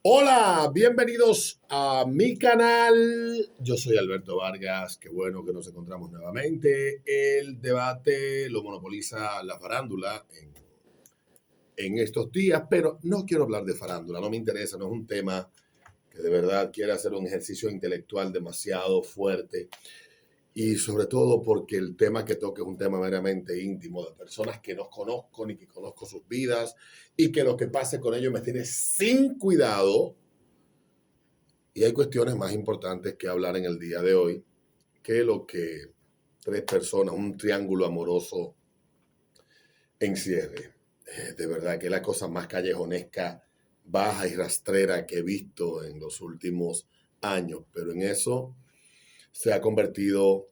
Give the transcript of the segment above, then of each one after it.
Hola, bienvenidos a mi canal. Yo soy Alberto Vargas. Qué bueno que nos encontramos nuevamente. El debate lo monopoliza la farándula en estos días, pero no quiero hablar de farándula, no me interesa, no es un tema que de verdad quiera hacer un ejercicio intelectual demasiado fuerte y sobre todo porque el tema que toque es un tema meramente íntimo de personas que no conozco ni que conozco sus vidas y que lo que pase con ellos me tiene sin cuidado. Y hay cuestiones más importantes que hablar en el día de hoy que lo que tres personas, un triángulo amoroso encierre. De verdad que es la cosa más callejonesca, baja y rastrera que he visto en los últimos años. Pero en eso se ha convertido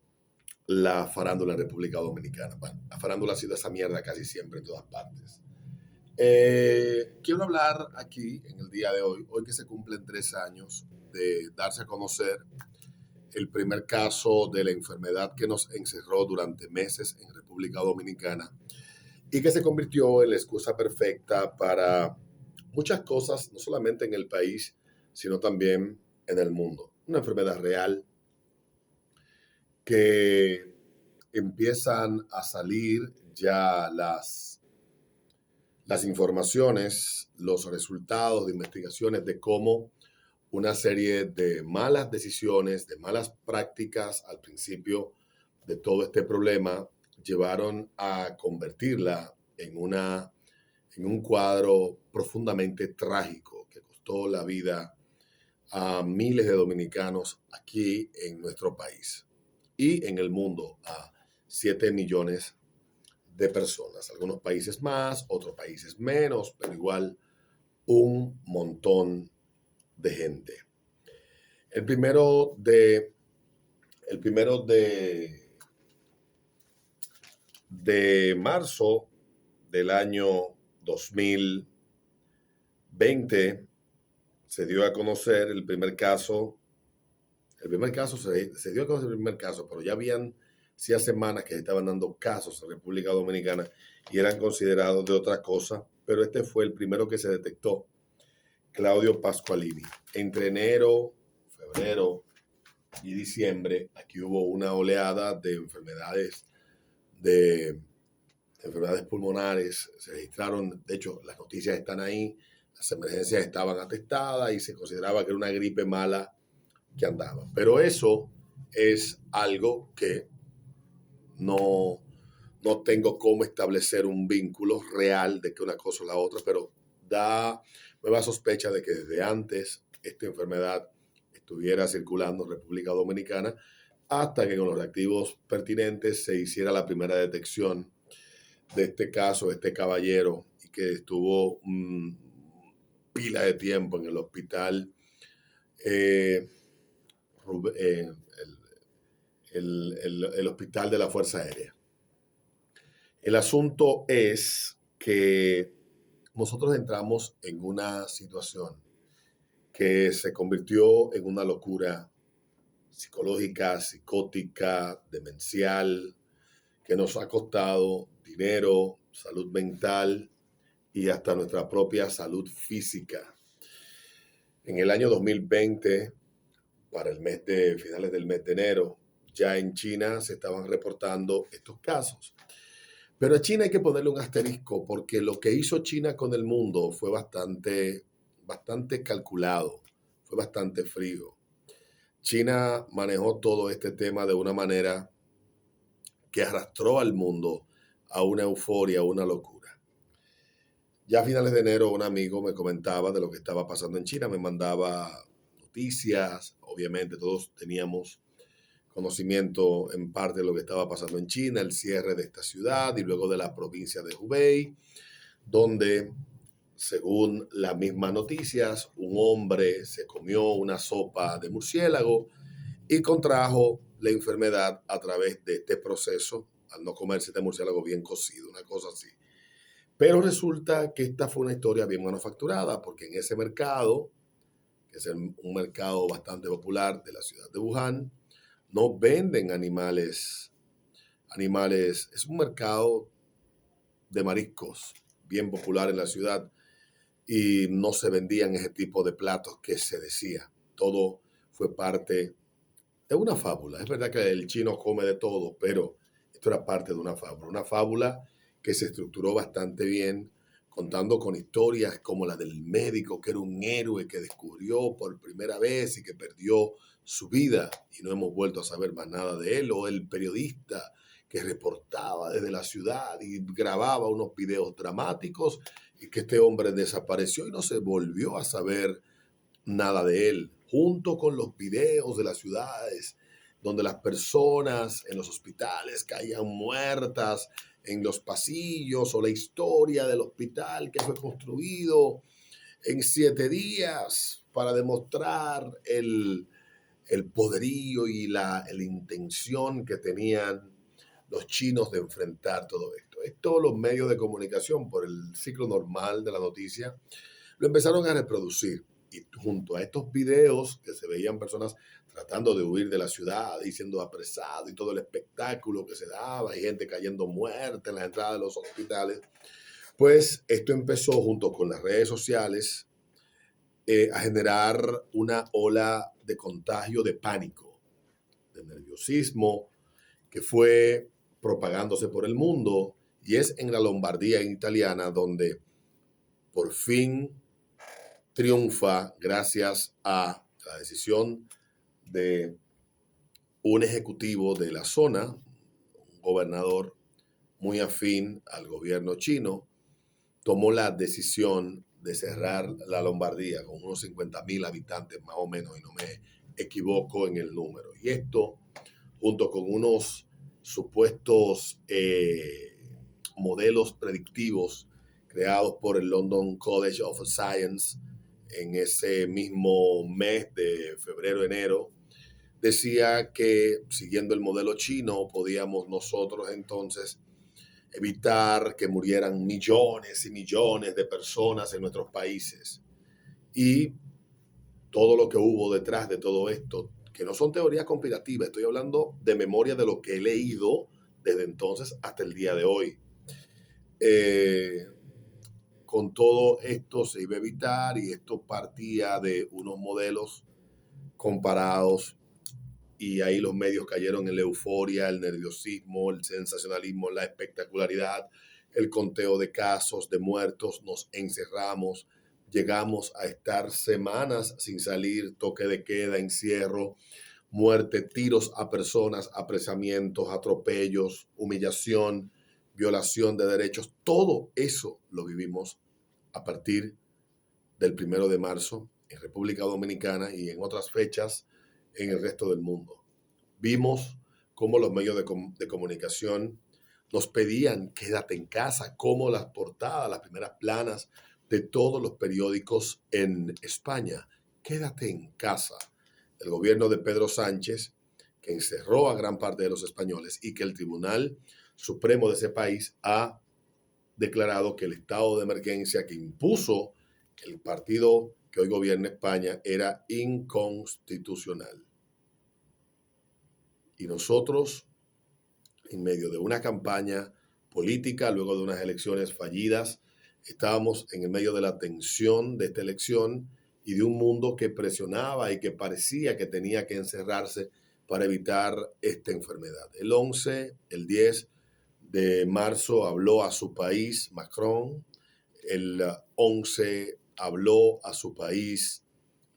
la farándula en República Dominicana. Bueno, la farándula ha sido esa mierda casi siempre en todas partes. Quiero hablar aquí en el día de hoy que se cumplen 3 años de darse a conocer el primer caso de la enfermedad que nos encerró durante meses en República Dominicana y que se convirtió en la excusa perfecta para muchas cosas, no solamente en el país, sino también en el mundo. Una enfermedad real que empiezan a salir ya las informaciones, los resultados de investigaciones de cómo una serie de malas decisiones, de malas prácticas al principio de todo este problema llevaron a convertirla en un cuadro profundamente trágico que costó la vida a miles de dominicanos aquí en nuestro país y en el mundo a 7 millones de personas. Algunos países más, otros países menos, pero igual un montón de gente. El primero de, el primero de marzo del año 2020 se dio a conocer el primer caso. El primer caso se dio a conocer el primer caso, pero ya habían 6 semanas que se estaban dando casos en República Dominicana y eran considerados de otra cosa, pero este fue el primero que se detectó, Claudio Pascualini. Entre enero, febrero y diciembre, aquí hubo una oleada de enfermedades pulmonares. Se registraron, de hecho, las noticias están ahí, las emergencias estaban atestadas y se consideraba que era una gripe mala que andaba. Pero eso es algo que no, no tengo cómo establecer un vínculo real de que una cosa o la otra, pero me da sospecha de que desde antes esta enfermedad estuviera circulando en República Dominicana hasta que con los reactivos pertinentes se hiciera la primera detección de este caso, de este caballero, y que estuvo pila de tiempo en el hospital, eh, el hospital de la Fuerza Aérea. El asunto es que nosotros entramos en una situación que se convirtió en una locura psicológica, psicótica, demencial, que nos ha costado dinero, salud mental y hasta nuestra propia salud física. En el año 2020, para el mes de finales del mes de enero, ya en China se estaban reportando estos casos. Pero a China hay que ponerle un asterisco porque lo que hizo China con el mundo fue bastante calculado, fue bastante frío. China manejó todo este tema de una manera que arrastró al mundo a una euforia, a una locura. Ya a finales de enero un amigo me comentaba de lo que estaba pasando en China, me mandaba noticias, obviamente todos teníamos conocimiento en parte de lo que estaba pasando en China, el cierre de esta ciudad y luego de la provincia de Hubei, donde, según las mismas noticias, un hombre se comió una sopa de murciélago y contrajo la enfermedad a través de este proceso, al no comerse este murciélago bien cocido, una cosa así. Pero resulta que esta fue una historia bien manufacturada, porque en ese mercado, que es un mercado bastante popular de la ciudad de Wuhan, no venden animales. Es un mercado de mariscos bien popular en la ciudad y no se vendían ese tipo de platos que se decía. Todo fue parte de una fábula. Es verdad que el chino come de todo, pero esto era parte de una fábula que se estructuró bastante bien, contando con historias como la del médico, que era un héroe que descubrió por primera vez y que perdió su vida y no hemos vuelto a saber más nada de él, o el periodista que reportaba desde la ciudad y grababa unos videos dramáticos y que este hombre desapareció y no se volvió a saber nada de él, junto con los videos de las ciudades donde las personas en los hospitales caían muertas en los pasillos, o la historia del hospital que fue construido en 7 días para demostrar el poderío y la intención que tenían los chinos de enfrentar todo esto. Esto los medios de comunicación, por el ciclo normal de la noticia, lo empezaron a reproducir. Y junto a estos videos que se veían personas tratando de huir de la ciudad y siendo apresados y todo el espectáculo que se daba y gente cayendo muerta en las entradas de los hospitales, pues esto empezó junto con las redes sociales a generar una ola de contagio, de pánico, de nerviosismo, que fue propagándose por el mundo, y es en la Lombardía italiana donde por fin triunfa, gracias a la decisión de un ejecutivo de la zona, un gobernador muy afín al gobierno chino, tomó la decisión de cerrar la Lombardía con unos 50,000 habitantes más o menos, y no me equivoco en el número. Y esto, junto con unos supuestos modelos predictivos creados por el London College of Science en ese mismo mes de febrero-enero, decía que siguiendo el modelo chino podíamos nosotros entonces evitar que murieran millones y millones de personas en nuestros países. Y todo lo que hubo detrás de todo esto, que no son teorías conspirativas, estoy hablando de memoria de lo que he leído desde entonces hasta el día de hoy. Con todo esto se iba a evitar, y esto partía de unos modelos comparados, y ahí los medios cayeron en la euforia, el nerviosismo, el sensacionalismo, la espectacularidad, el conteo de casos, de muertos, nos encerramos, llegamos a estar semanas sin salir, toque de queda, encierro, muerte, tiros a personas, apresamientos, atropellos, humillación, violación de derechos. Todo eso lo vivimos a partir del 1 de marzo en República Dominicana y en otras fechas en el resto del mundo. Vimos cómo los medios de comunicación nos pedían quédate en casa, como las portadas, las primeras planas de todos los periódicos en España. Quédate en casa. El gobierno de Pedro Sánchez, que encerró a gran parte de los españoles, y que el Tribunal Supremo de ese país ha declarado que el estado de emergencia que impuso el partido que hoy gobierna España era inconstitucional. Y nosotros, en medio de una campaña política, luego de unas elecciones fallidas, estábamos en el medio de la tensión de esta elección y de un mundo que presionaba y que parecía que tenía que encerrarse para evitar esta enfermedad. El 10 de marzo habló a su país Macron, el 11 habló a su país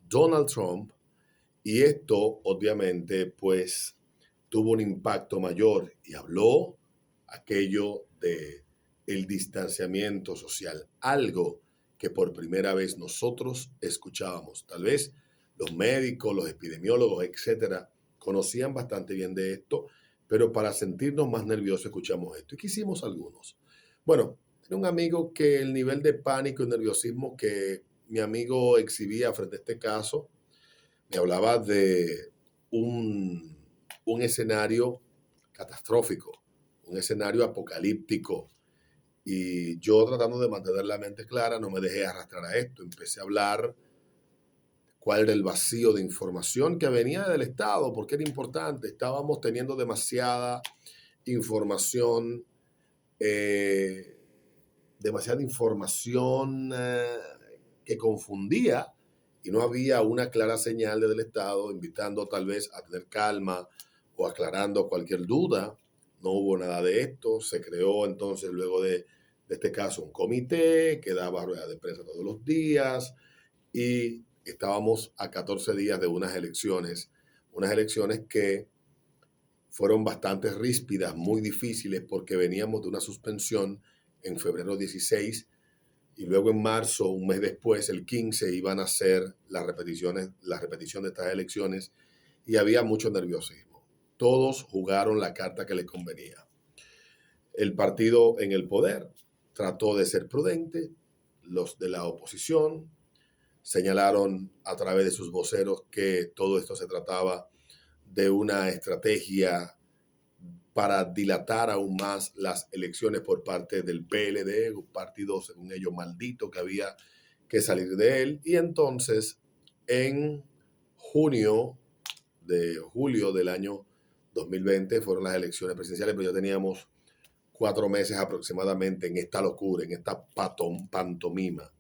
Donald Trump, y esto obviamente pues tuvo un impacto mayor, y habló aquello de el distanciamiento social, algo que por primera vez nosotros escuchábamos. Tal vez los médicos, los epidemiólogos, etcétera, conocían bastante bien de esto, pero para sentirnos más nerviosos escuchamos esto. ¿Y qué hicimos algunos? Bueno, tenía un amigo que el nivel de pánico y nerviosismo que mi amigo exhibía frente a este caso, me hablaba de un, un escenario catastrófico, un escenario apocalíptico. Y yo, tratando de mantener la mente clara, no me dejé arrastrar a esto. Empecé a hablar cuál era el vacío de información que venía del Estado, porque era importante. Estábamos teniendo demasiada información, eh, demasiada información que confundía y no había una clara señal desde el Estado invitando tal vez a tener calma o aclarando cualquier duda. No hubo nada de esto. Se creó entonces luego de este caso un comité que daba ruedas de prensa todos los días y estábamos a 14 días de unas elecciones que fueron bastante ríspidas, muy difíciles porque veníamos de una suspensión en febrero 16 y luego en marzo, un mes después, el 15, iban a ser la repetición de estas elecciones y había mucho nerviosismo. Todos jugaron la carta que les convenía. El partido en el poder trató de ser prudente, los de la oposición señalaron a través de sus voceros que todo esto se trataba de una estrategia para dilatar aún más las elecciones por parte del PLD, un partido, según ellos, maldito, que había que salir de él. Y entonces, en julio del año 2020, fueron las elecciones presidenciales, pero ya teníamos 4 meses aproximadamente en esta locura, en esta pantomima.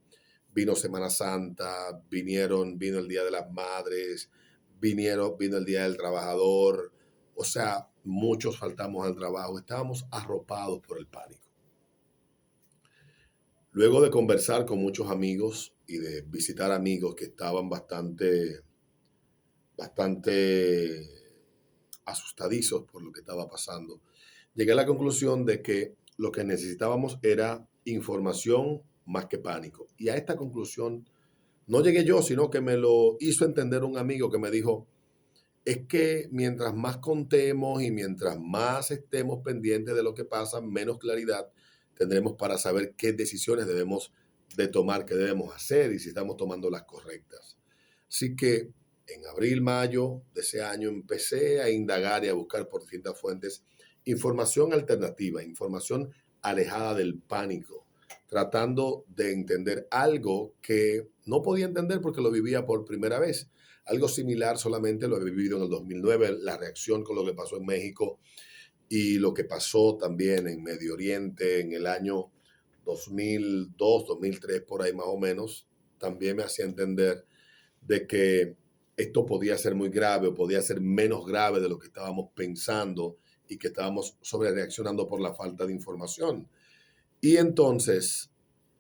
Vino Semana Santa, vino el Día de las Madres, vino el Día del Trabajador. O sea, muchos faltamos al trabajo, estábamos arropados por el pánico. Luego de conversar con muchos amigos y de visitar amigos que estaban bastante asustadizos por lo que estaba pasando, llegué a la conclusión de que lo que necesitábamos era información más que pánico. Y a esta conclusión no llegué yo, sino que me lo hizo entender un amigo que me dijo, es que mientras más contemos y mientras más estemos pendientes de lo que pasa, menos claridad tendremos para saber qué decisiones debemos de tomar, qué debemos hacer y si estamos tomando las correctas. Así que en abril, mayo de ese año empecé a indagar y a buscar por distintas fuentes información alternativa, información alejada del pánico, tratando de entender algo que no podía entender porque lo vivía por primera vez. Algo similar solamente lo he vivido en el 2009, la reacción con lo que pasó en México y lo que pasó también en Medio Oriente en el año 2002, 2003, por ahí más o menos, también me hacía entender de que esto podía ser muy grave o podía ser menos grave de lo que estábamos pensando y que estábamos sobre reaccionando por la falta de información. Y entonces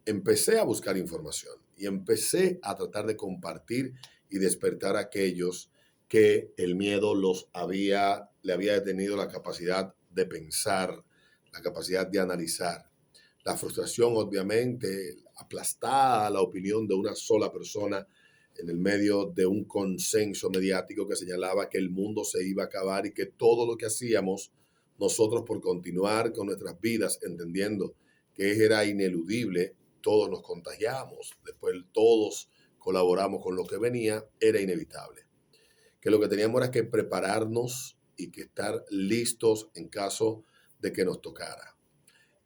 empecé a buscar información y empecé a tratar de compartir y despertar a aquellos que el miedo le había detenido la capacidad de pensar, la capacidad de analizar. La frustración, obviamente, aplastada la opinión de una sola persona en el medio de un consenso mediático que señalaba que el mundo se iba a acabar y que todo lo que hacíamos nosotros por continuar con nuestras vidas, entendiendo que era ineludible, todos nos contagiamos, después todos colaboramos con lo que venía, era inevitable. Que lo que teníamos era que prepararnos y que estar listos en caso de que nos tocara.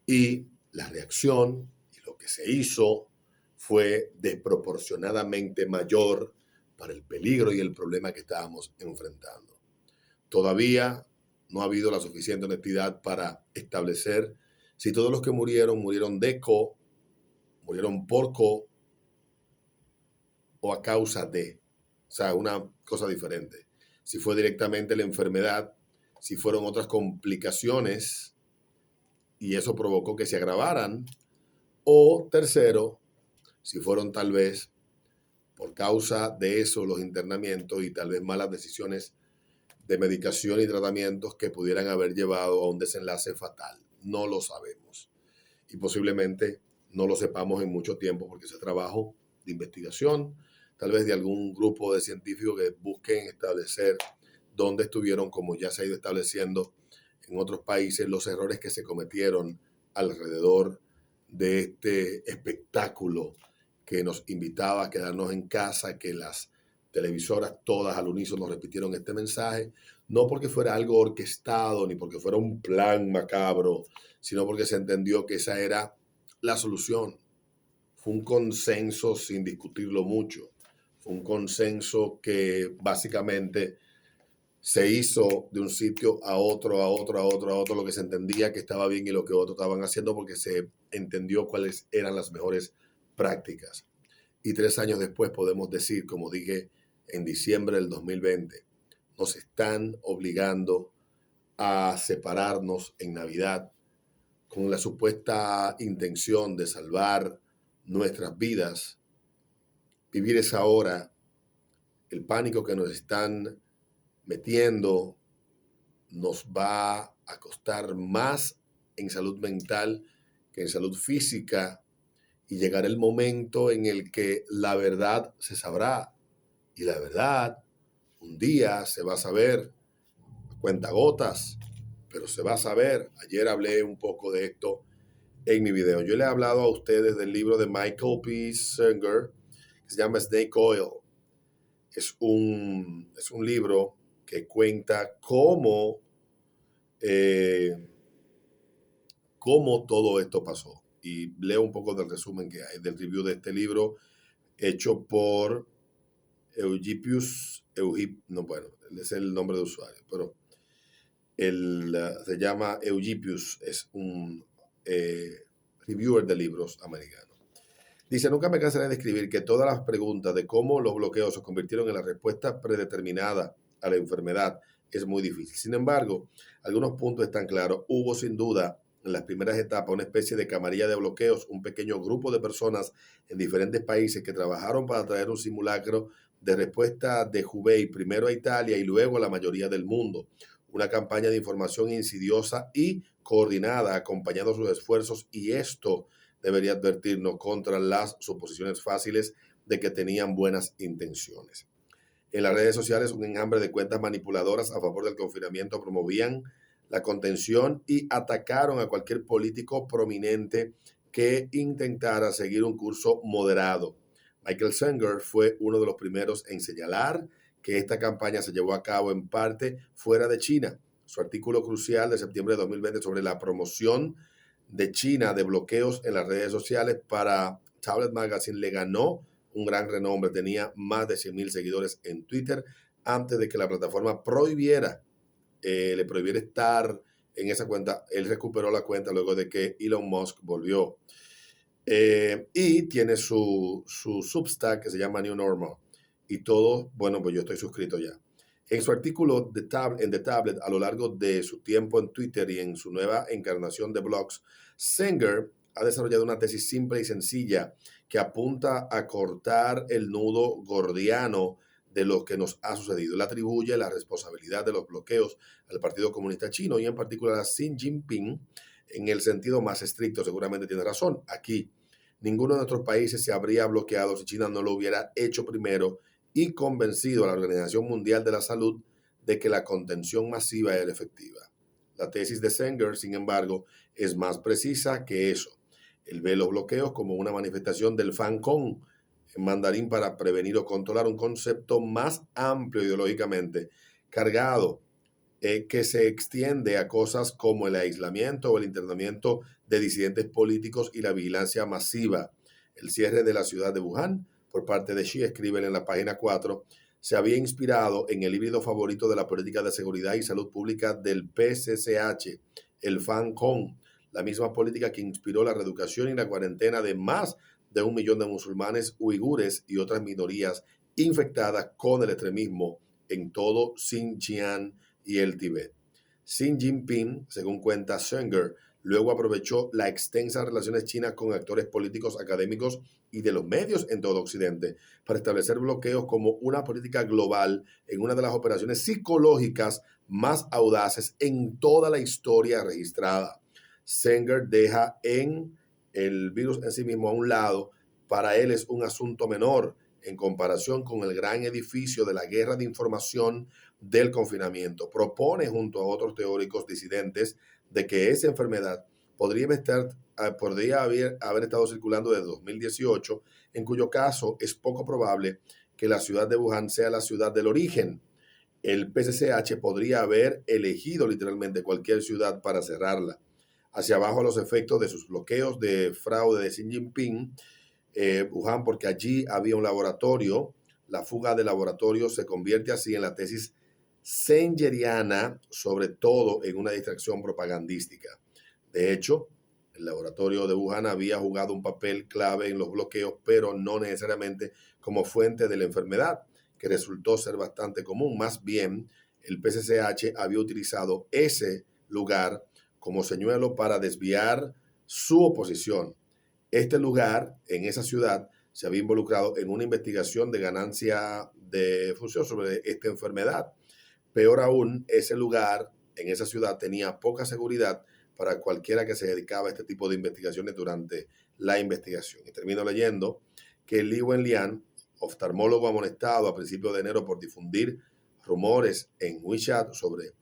Y la reacción y lo que se hizo fue desproporcionadamente mayor para el peligro y el problema que estábamos enfrentando. Todavía no ha habido la suficiente honestidad para establecer si todos los que murieron de COVID, murieron por COVID o a causa de. O sea, una cosa diferente. Si fue directamente la enfermedad, si fueron otras complicaciones y eso provocó que se agravaran, o tercero, si fueron tal vez por causa de eso los internamientos y tal vez malas decisiones de medicación y tratamientos que pudieran haber llevado a un desenlace fatal. No lo sabemos. Y posiblemente no lo sepamos en mucho tiempo porque ese trabajo de investigación, tal vez de algún grupo de científicos que busquen establecer dónde estuvieron, como ya se ha ido estableciendo en otros países, los errores que se cometieron alrededor de este espectáculo que nos invitaba a quedarnos en casa, que las televisoras todas al unísono repitieron este mensaje, no porque fuera algo orquestado ni porque fuera un plan macabro, sino porque se entendió que esa era la solución. Fue un consenso sin discutirlo mucho. Fue un consenso que básicamente se hizo de un sitio a otro, a otro, a otro, a otro, lo que se entendía que estaba bien y lo que otros estaban haciendo porque se entendió cuáles eran las mejores prácticas. Y 3 años después podemos decir, como dije en diciembre del 2020, nos están obligando a separarnos en Navidad con la supuesta intención de salvar nuestras vidas. Vivir esa hora, el pánico que nos están metiendo, nos va a costar más en salud mental que en salud física, y llegará el momento en el que la verdad se sabrá, y la verdad un día se va a saber a cuentagotas, pero se va a saber. Ayer hablé un poco de esto en mi video. Yo le he hablado a ustedes del libro de Michael P. Singer, que se llama Snake Oil. Es un libro que cuenta cómo todo esto pasó. Y leo un poco del resumen que hay del review de este libro hecho por no, bueno, es el nombre de usuario, pero se llama Eugipius, es un reviewer de libros americano. Dice, nunca me cansaré de escribir que todas las preguntas de cómo los bloqueos se convirtieron en la respuesta predeterminada a la enfermedad es muy difícil. Sin embargo, algunos puntos están claros. Hubo sin duda en las primeras etapas una especie de camarilla de bloqueos, un pequeño grupo de personas en diferentes países que trabajaron para traer un simulacro de respuesta de Hubei primero a Italia y luego a la mayoría del mundo. Una campaña de información insidiosa y coordinada acompañando sus esfuerzos, y esto debería advertirnos contra las suposiciones fáciles de que tenían buenas intenciones. En las redes sociales, un enjambre de cuentas manipuladoras a favor del confinamiento promovían la contención y atacaron a cualquier político prominente que intentara seguir un curso moderado. Michael Singer fue uno de los primeros en señalar que esta campaña se llevó a cabo en parte fuera de China. Su artículo crucial de septiembre de 2020 sobre la promoción de China de bloqueos en las redes sociales para Tablet Magazine le ganó un gran renombre. Tenía más de 100,000 seguidores en Twitter antes de que la plataforma le prohibiera estar en esa cuenta. Él recuperó la cuenta luego de que Elon Musk volvió. Y tiene su Substack que se llama New Normal. Y todo, bueno, pues yo estoy suscrito ya. En su artículo en The Tablet, a lo largo de su tiempo en Twitter y en su nueva encarnación de blogs, Singer ha desarrollado una tesis simple y sencilla que apunta a cortar el nudo gordiano de lo que nos ha sucedido. Él atribuye la responsabilidad de los bloqueos al Partido Comunista Chino y en particular a Xi Jinping en el sentido más estricto. Seguramente tiene razón. Aquí, ninguno de nuestros países se habría bloqueado si China no lo hubiera hecho primero y convencido a la Organización Mundial de la Salud de que la contención masiva era efectiva. La tesis de Singer, sin embargo, es más precisa que eso. Él ve los bloqueos como una manifestación del Fan Con en mandarín para prevenir o controlar un concepto más amplio ideológicamente cargado que se extiende a cosas como el aislamiento o el internamiento de disidentes políticos y la vigilancia masiva. El cierre de la ciudad de Wuhan por parte de Xi, escriben en la página 4, se había inspirado en el híbrido favorito de la política de seguridad y salud pública del PCCH, el Fan Con, la misma política que inspiró la reeducación y la cuarentena de más de 1 millón de musulmanes, uigures y otras minorías infectadas con el extremismo en todo Xinjiang y el Tíbet. Xi Jinping, según cuenta Singer, luego aprovechó las extensas relaciones chinas con actores políticos, académicos y de los medios en todo Occidente para establecer bloqueos como una política global en una de las operaciones psicológicas más audaces en toda la historia registrada. Singer deja el virus en sí mismo a un lado. Para él es un asunto menor en comparación con el gran edificio de la guerra de información del confinamiento. Propone junto a otros teóricos disidentes de que esa enfermedad podría haber estado circulando desde 2018, en cuyo caso es poco probable que la ciudad de Wuhan sea la ciudad del origen. El PCCH podría haber elegido literalmente cualquier ciudad para cerrarla. Hacia abajo los efectos de sus bloqueos de fraude de Xi Jinping, Wuhan, porque allí había un laboratorio. La fuga de laboratorio se convierte así en la tesis sengeriana, sobre todo en una distracción propagandística. De hecho, El laboratorio de Wuhan había jugado un papel clave en los bloqueos, pero no necesariamente como fuente de la enfermedad, que resultó ser bastante común. Más bien, el PCCH había utilizado ese lugar como señuelo para desviar su oposición. Este lugar, en esa ciudad, se había involucrado en una investigación de ganancia de fusión sobre esta enfermedad. Peor aún, ese lugar en esa ciudad tenía poca seguridad para cualquiera que se dedicaba a este tipo de investigaciones durante la investigación. Y termino leyendo que Li Wenlian, oftalmólogo amonestado a principios de enero por difundir rumores en WeChat sobre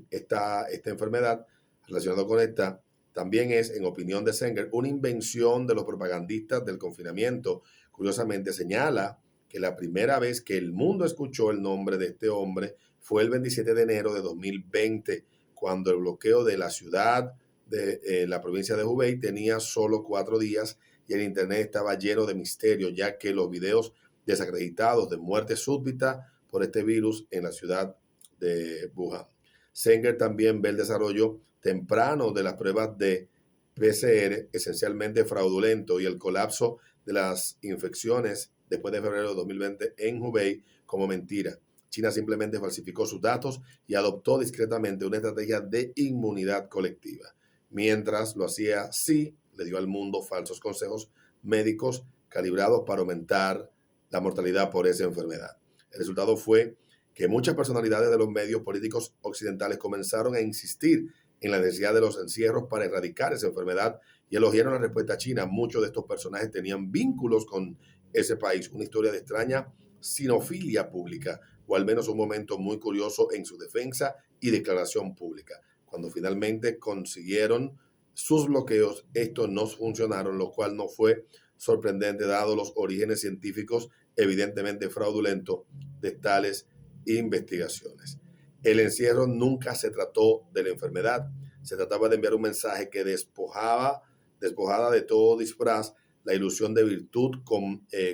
esta enfermedad relacionada con esta, también es, en opinión de Sanger, una invención de los propagandistas del confinamiento. Curiosamente señala que la primera vez que el mundo escuchó el nombre de este hombre fue el 27 de enero de 2020, cuando el bloqueo de la ciudad de la provincia de Hubei tenía solo 4 días y el internet estaba lleno de misterio, ya que los videos desacreditados de muerte súbita por este virus en la ciudad de Wuhan. Sanger también ve el desarrollo temprano de las pruebas de PCR, esencialmente fraudulento, y el colapso de las infecciones después de febrero de 2020 en Hubei como mentira. China simplemente falsificó sus datos y adoptó discretamente una estrategia de inmunidad colectiva. Mientras lo hacía, sí, le dio al mundo falsos consejos médicos calibrados para aumentar la mortalidad por esa enfermedad. El resultado fue que muchas personalidades de los medios políticos occidentales comenzaron a insistir en la necesidad de los encierros para erradicar esa enfermedad y elogiaron la respuesta china. Muchos de estos personajes tenían vínculos con ese país, una historia de extraña sinofilia pública, o al menos un momento muy curioso en su defensa y declaración pública. Cuando finalmente consiguieron sus bloqueos, estos no funcionaron, lo cual no fue sorprendente dado los orígenes científicos evidentemente fraudulentos de tales investigaciones. El encierro nunca se trató de la enfermedad, se trataba de enviar un mensaje que despojada de todo disfraz la ilusión de virtud,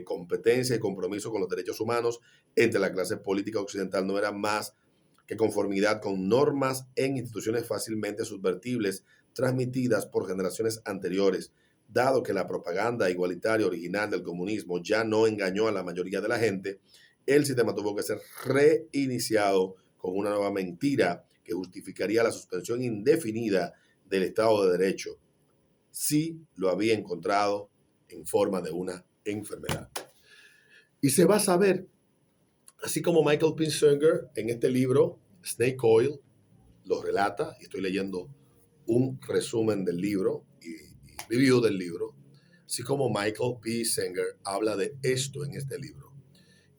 competencia y compromiso con los derechos humanos entre la clase política occidental. No era más que conformidad con normas en instituciones fácilmente subvertibles transmitidas por generaciones anteriores. Dado que la propaganda igualitaria original del comunismo ya no engañó a la mayoría de la gente, el sistema tuvo que ser reiniciado con una nueva mentira que justificaría la suspensión indefinida del Estado de Derecho si lo había encontrado en forma de una enfermedad. Y se va a saber, así como Michael Pinsinger en este libro, Snake Oil, lo relata, y estoy leyendo un resumen del libro y review del libro, así como Michael P. Singer habla de esto en este libro.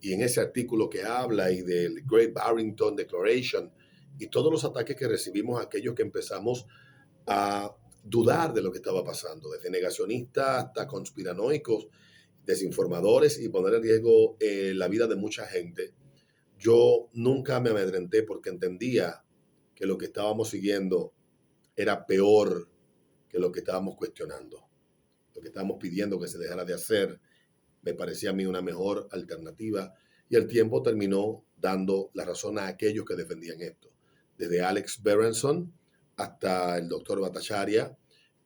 Y en ese artículo que habla y del Great Barrington Declaration y todos los ataques que recibimos aquellos que empezamos a dudar de lo que estaba pasando, desde negacionistas hasta conspiranoicos, desinformadores, y poner en riesgo la vida de mucha gente. Yo nunca me amedrenté porque entendía que lo que estábamos siguiendo era peor que lo que estábamos cuestionando. Lo que estábamos pidiendo que se dejara de hacer me parecía a mí una mejor alternativa, y el tiempo terminó dando la razón a aquellos que defendían esto. Desde Alex Berenson hasta el doctor Bhattacharya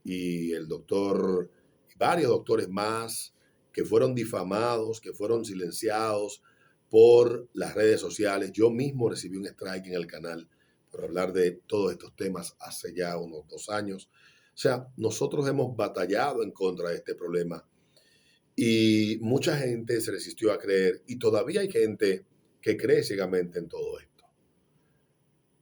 y el doctor y varios doctores más que fueron difamados, que fueron silenciados por las redes sociales. Yo mismo recibí un strike en el canal por hablar de todos estos temas hace ya unos 2 años. O sea, nosotros hemos batallado en contra de este problema y mucha gente se resistió a creer, y todavía hay gente que cree ciegamente en todo esto.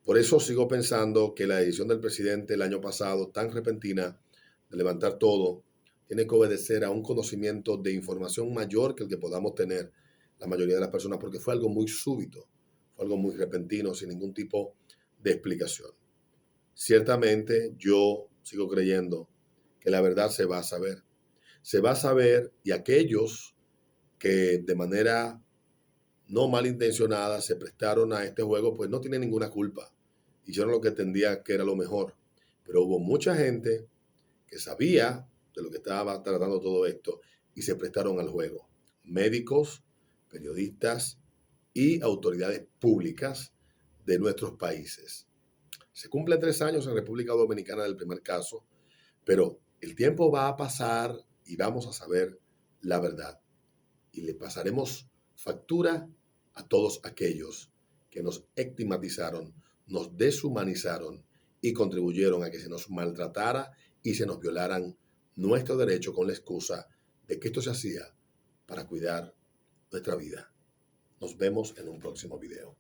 Por eso sigo pensando que la decisión del presidente el año pasado, tan repentina, de levantar todo, tiene que obedecer a un conocimiento de información mayor que el que podamos tener la mayoría de las personas, porque fue algo muy súbito, fue algo muy repentino, sin ningún tipo de explicación. Ciertamente yo sigo creyendo que la verdad se va a saber. Se va a saber, y aquellos que de manera no malintencionada se prestaron a este juego, pues no tienen ninguna culpa. Hicieron lo que entendía que era lo mejor. Pero hubo mucha gente que sabía de lo que estaba tratando todo esto y se prestaron al juego. Médicos, periodistas y autoridades públicas de nuestros países. Se cumplen 3 años en República Dominicana del primer caso, pero El tiempo va a pasar y vamos a saber la verdad. Y le pasaremos factura a todos aquellos que nos estigmatizaron, nos deshumanizaron y contribuyeron a que se nos maltratara y se nos violaran nuestro derecho con la excusa de que esto se hacía para cuidar nuestra vida. Nos vemos en un próximo video.